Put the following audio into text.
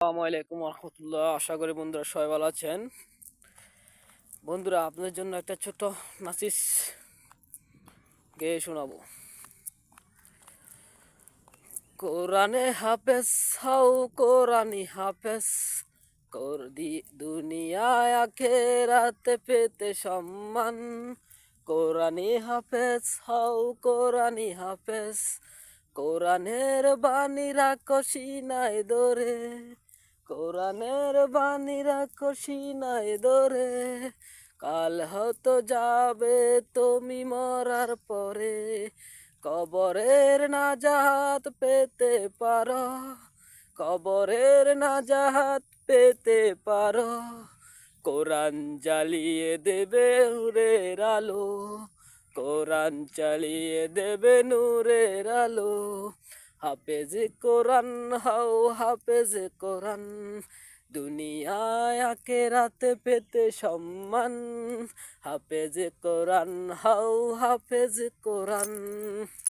আসসালামু আলাইকুম রহমতুল্লাহ। আশা করি বন্ধুরা সবাই ভালো আছেন। বন্ধুরা, আপনাদের জন্য একটা ছোট নাচিস গেয়ে শোনাবো। কোরআনে হাফেজ হাও কোরআনি হাফেজ, দুনিয়ায় আখেরাতে পেতে সম্মান। কোরআনি হাফেজ হাও কোরআনি হাফেজ, কোরআনের বাণী রাখো সিনায় ধরে। কোরআনের বাণী রাখো সিনায় ধরে, কাল হয়তো যাবে তুমি মরার পরে। কবরের নাজাত পেতে পারো, কবরের নাজাত পেতে পারো। কোরআন জ্বালিয়ে দেবে নূরের আলো, কোরআন চালিয়ে দেবে নূরের আলো। হাফেজ কোরআন হাও হাফেজ কোরআন, দুনিয়ায় আখেরাতে পেতে সম্মান। হাফেজ কোরআন হাও হাফেজ কোরআন।